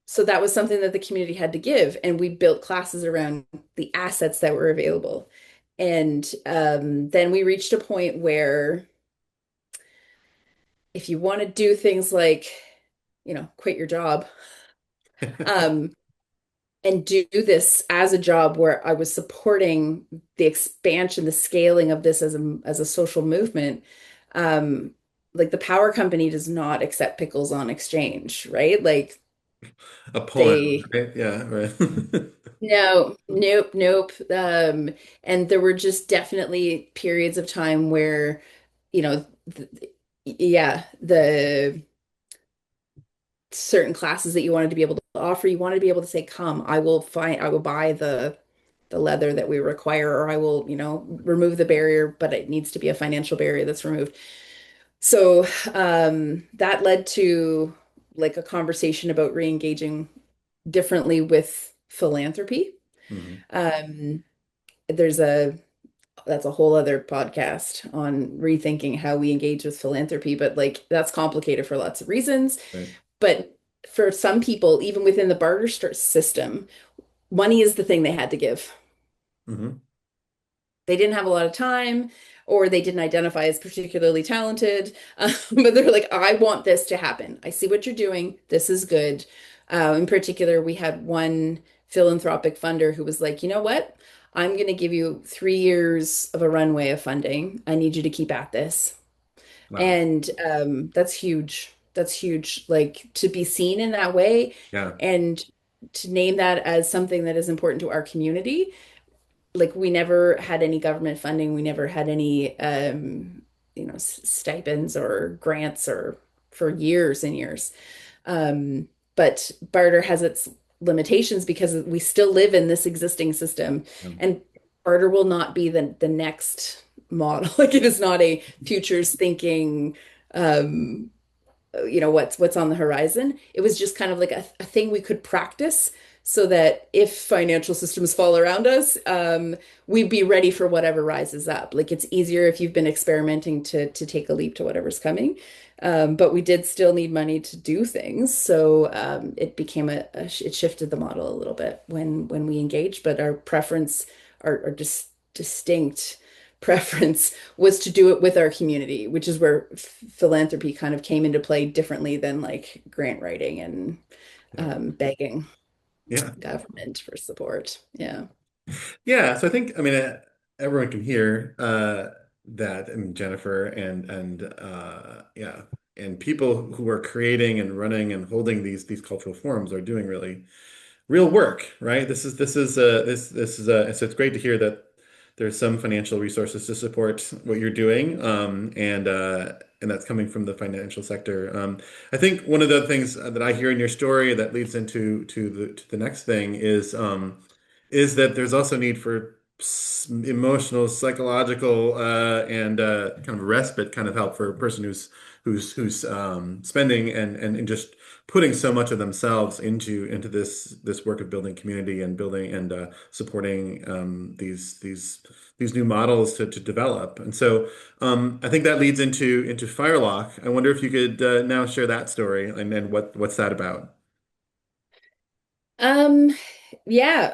So that was something that the community had to give, and we built classes around the assets that were available. And then we reached a point where if you want to do things like, quit your job, um, and do this as a job where I was supporting the expansion, the scaling of this as a social movement, um, like the power company does not accept pickles on exchange, right? Like A poem, they right? Yeah, right. no, nope, nope. And there were just definitely periods of time where, th yeah, the certain classes that you wanted to be able to offer, you wanted to be able to say, come, I will buy the leather that we require, or I will, remove the barrier, but it needs to be a financial barrier that's removed. So that led to like a conversation about re-engaging differently with philanthropy. Hmm. Um, there's a that's a whole other podcast on rethinking how we engage with philanthropy, but like that's complicated for lots of reasons. Right. But for some people, even within the barter system, money is the thing they had to give. Hmm. They didn't have a lot of time, or they didn't identify as particularly talented. But they're like, I want this to happen. I see what you're doing. This is good. In particular, we had one philanthropic funder who was like, you know what? I'm going to give you 3 years of a runway of funding. I need you to keep at this. Wow. And that's huge. That's huge. Like to be seen in that way Yeah. and to name that as something that is important to our community. Like we never had any government funding. We never had any, stipends or grants or for years and years. Um, but barter has its limitations because we still live in this existing system, Um, and barter will not be the next model. Like it is not a futures thinking, um, what's on the horizon. It was just kind of like a thing we could practice so that if financial systems fall around us, we'd be ready for whatever rises up. Like it's easier if you've been experimenting to take a leap to whatever's coming. But we did still need money to do things, so it became it shifted the model a little bit when we engaged. But our preference, our just distinct preference was to do it with our community, which is where philanthropy kind of came into play differently than like grant writing and yeah. begging Yeah. government for support. Yeah. Yeah. So I think, I mean, everyone can hear that. I mean, Jennifer and yeah, and people who are creating and running and holding these cultural forums are doing really real work, right? So it's great to hear that there's some financial resources to support what you're doing, and that's coming from the financial sector. I think one of the things that I hear in your story that leads into to the next thing is that there's also need for emotional, psychological, and kind of respite kind of help for a person who's spending and just putting so much of themselves into this work of building community and building and supporting these new models to develop. And so I think that leads into FireLoch. I wonder if you could now share that story and what's that about? Um, yeah.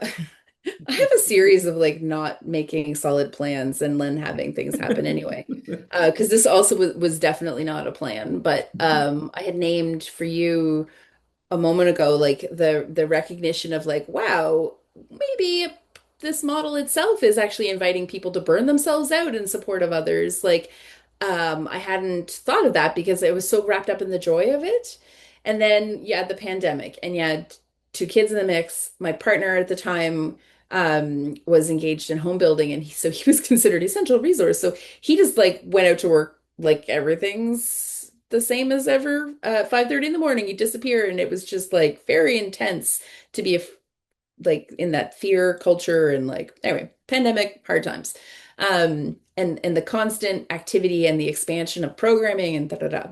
I have a series of like not making solid plans and then having things happen anyway. Because this also was definitely not a plan, but I had named for you a moment ago, like the recognition of like, wow, maybe this model itself is actually inviting people to burn themselves out in support of others. Like, I hadn't thought of that because I was so wrapped up in the joy of it. And then you had the pandemic, and you had two kids in the mix. My partner at the time was engaged in home building, and so he was considered essential resource. So he just like went out to work like everything's the same as ever. 5:30 in the morning, he'd disappear, and it was just like very intense to be like in that fear culture and like anyway, pandemic, hard times. And the constant activity and the expansion of programming and da da da.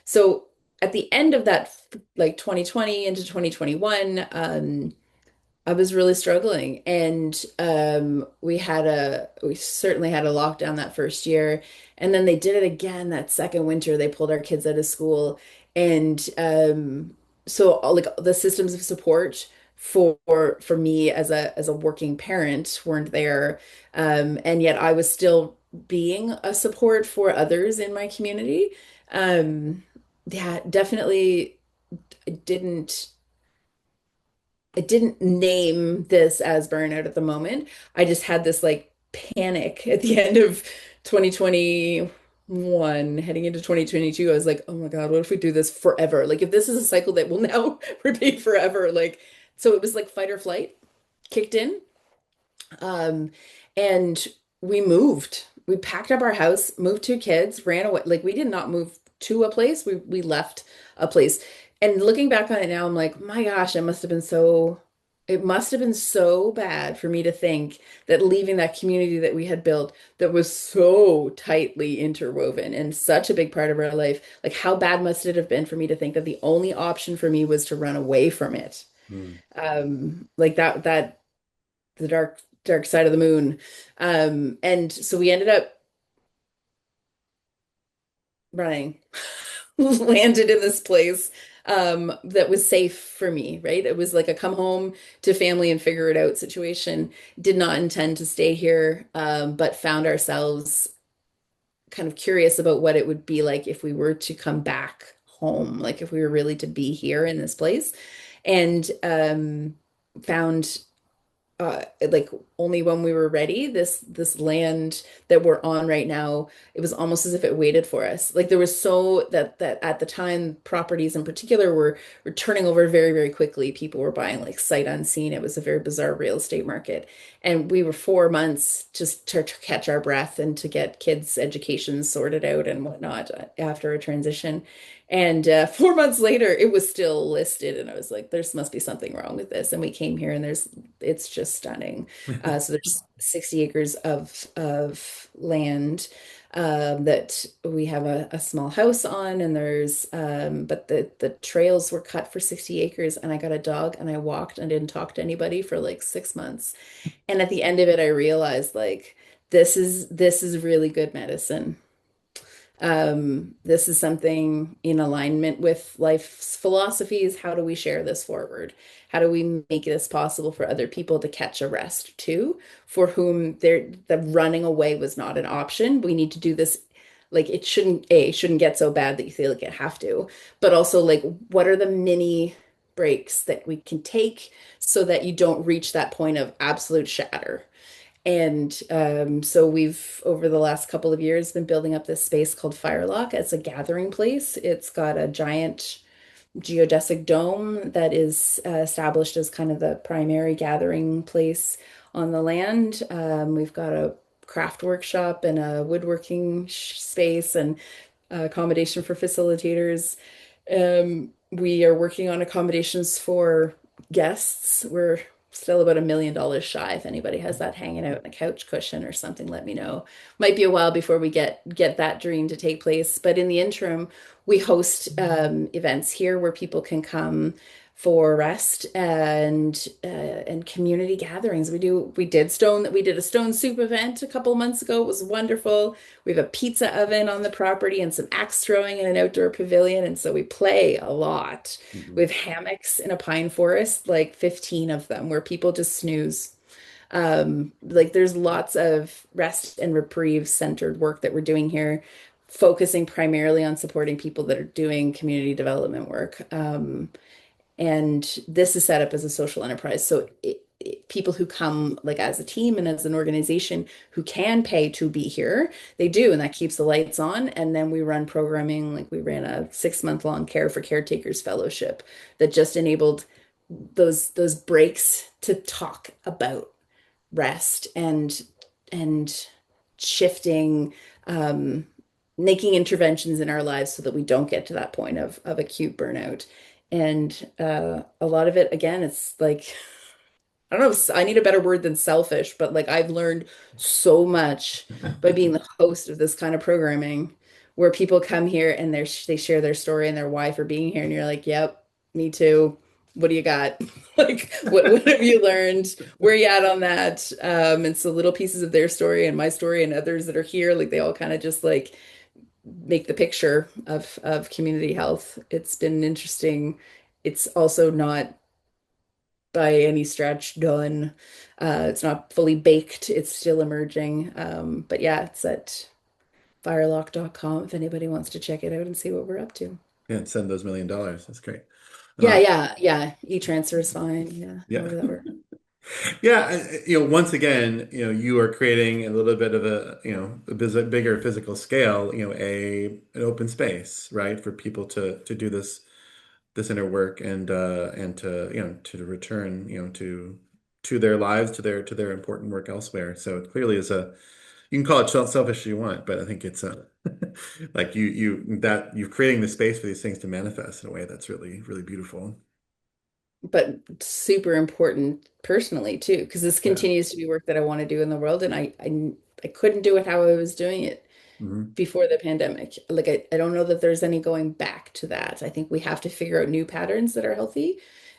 So at the end of that, like 2020 into 2021, I was really struggling, and we certainly had a lockdown that first year, and then they did it again that second winter. They pulled our kids out of school, and so like the systems of support for me as a working parent weren't there, and yet I was still being a support for others in my community. Um, yeah, definitely didn't. I didn't name this as burnout at the moment. I just had this like panic at the end of 2021, heading into 2022. I was like, oh my God, what if we do this forever? Like, if this is a cycle that will now repeat forever, like, so it was like fight or flight kicked in. Um, and we moved. We packed up our house, moved two kids, ran away. Like we did not move to a place. We left a place. And looking back on it now, I'm like, my gosh, it must have been so bad for me to think that leaving that community that we had built that was so tightly interwoven and such a big part of our life, like how bad must it have been for me to think that the only option for me was to run away from it. Hmm. Like that the dark side of the moon. And so we ended up running, landed in this place that was safe for me, right? It was like a come home to family and figure it out situation. Did not intend to stay here, but found ourselves kind of curious about what it would be like if we were to come back home, like if we were really to be here in this place. And found like only when we were ready, this land that we're on right now, it was almost as if it waited for us. Like there was so that at the time, properties in particular were turning over very, very quickly. People were buying like sight unseen. It was a very bizarre real estate market. And we were 4 months just to catch our breath and to get kids' education sorted out and whatnot after a transition. And 4 months later, it was still listed, and I was like, "There's must be something wrong with this." And we came here, and it's just stunning. So there's 60 acres of land that we have a small house on, and but the trails were cut for 60 acres, and I got a dog, and I walked and didn't talk to anybody for like 6 months. And at the end of it, I realized like this is really good medicine. This is something in alignment with life's philosophies. How do we share this forward? How do we make this possible for other people to catch a rest too, for whom the running away was not an option? We need to do this. Like it shouldn't get so bad that you feel like you have to, but also like what are the mini breaks that we can take so that you don't reach that point of absolute shatter? And so we've, over the last couple of years, been building up this space called FireLoch as a gathering place. It's got a giant geodesic dome that is established as kind of the primary gathering place on the land. We've got a craft workshop and a woodworking space and accommodation for facilitators. We are working on accommodations for guests. We're still about $1 million shy. If anybody has that hanging out in a couch cushion or something, let me know. Might be a while before we get that dream to take place, but in the interim, we host events here where people can come for rest and community gatherings. We did a stone soup event a couple months ago. It was wonderful. We have a pizza oven on the property and some axe throwing in an outdoor pavilion. And so we play a lot. We Mhm. have hammocks in a pine forest, like 15 of them, where people just snooze. Like there's lots of rest and reprieve centered work that we're doing here, focusing primarily on supporting people that are doing community development work. And this is set up as a social enterprise. So people who come like as a team and as an organization who can pay to be here, they do, and that keeps the lights on. And then we run programming, like we ran a 6 month long Care for Caretakers Fellowship that just enabled those breaks to talk about rest and shifting, um, making interventions in our lives so that we don't get to that point of acute burnout. And a lot of it, again, it's like I don't know if I need a better word than selfish, but like I've learned so much by being the host of this kind of programming where people come here and they share their story and their why for being here, and you're like, "Yep, me too. What do you got? Like, what have you learned? Where you at on that?" And so little pieces of their story and my story and others that are here, like they all kind of just like make the picture of community health. It's been interesting. It's also not by any stretch done. It's not fully baked. It's still emerging. But yeah, it's at fireloch.com if anybody wants to check it out and see what we're up to. Yeah, send those $1 million. That's great. Yeah, Uh, yeah, yeah. E-transfer is fine. Yeah, yeah. however that works. Yeah, once again, you are creating a little bit of a bigger physical scale, an open space, right, for people to do this inner work and to return, to their lives, to their important work elsewhere. So it clearly is you can call it selfish if you want, but I think it's like you're creating the space for these things to manifest in a way that's really, really beautiful. But super important personally too, because this Yeah. continues to be work that I want to do in the world, and I couldn't do it how I was doing it Hmm. before the pandemic. Like I don't know that there's any going back to that. I think we have to figure out new patterns that are healthy.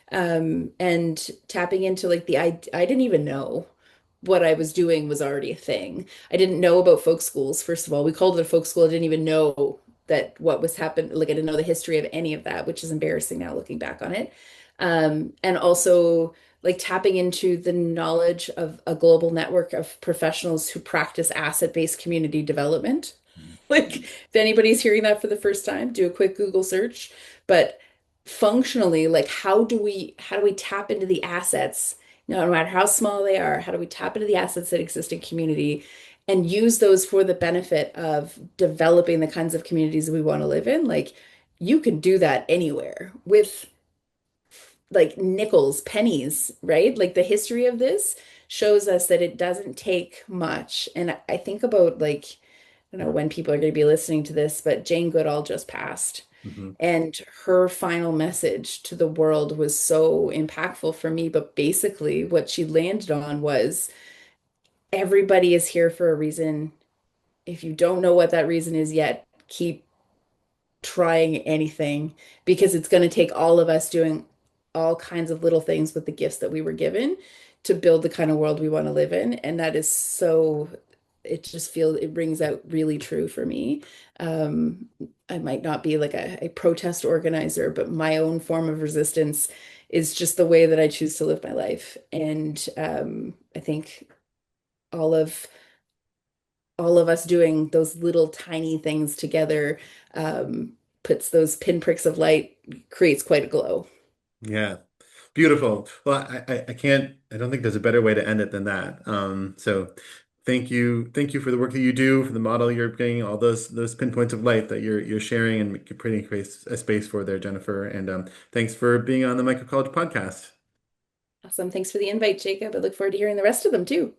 And tapping into like I didn't even know what I was doing was already a thing. I didn't know about folk schools, first of all. We called it a folk school. I didn't even know that what was happening. Like I didn't know the history of any of that, which is embarrassing now looking back on it. And also like tapping into the knowledge of a global network of professionals who practice asset-based community development. Like, if anybody's hearing that for the first time, do a quick Google search. But functionally, like, how do we tap into the assets, no matter how small they are? How do we tap into the assets that exist in community and use those for the benefit of developing the kinds of communities we want to live in? Like, you can do that anywhere with like nickels, pennies, right? Like the history of this shows us that it doesn't take much. And I think about like, I don't know when people are going to be listening to this, but Jane Goodall just passed. Hmm. And her final message to the world was so impactful for me. But basically, what she landed on was everybody is here for a reason. If you don't know what that reason is yet, keep trying anything because it's going to take all of us doing all kinds of little things with the gifts that we were given to build the kind of world we want to live in. And that is so, it rings out really true for me. Um, I might not be like a protest organizer, but my own form of resistance is just the way that I choose to live my life. And I think all of all of us doing those little tiny things together puts those pinpricks of light, creates quite a glow. Yeah. Beautiful. Well, I don't think there's a better way to end it than that. So thank you for the work that you do, for the model you're bringing, all those pinpoints of light that you're sharing and creating a space for there, Jennifer. And thanks for being on the Micro College podcast. Awesome. Thanks for the invite, Jacob. I look forward to hearing the rest of them too.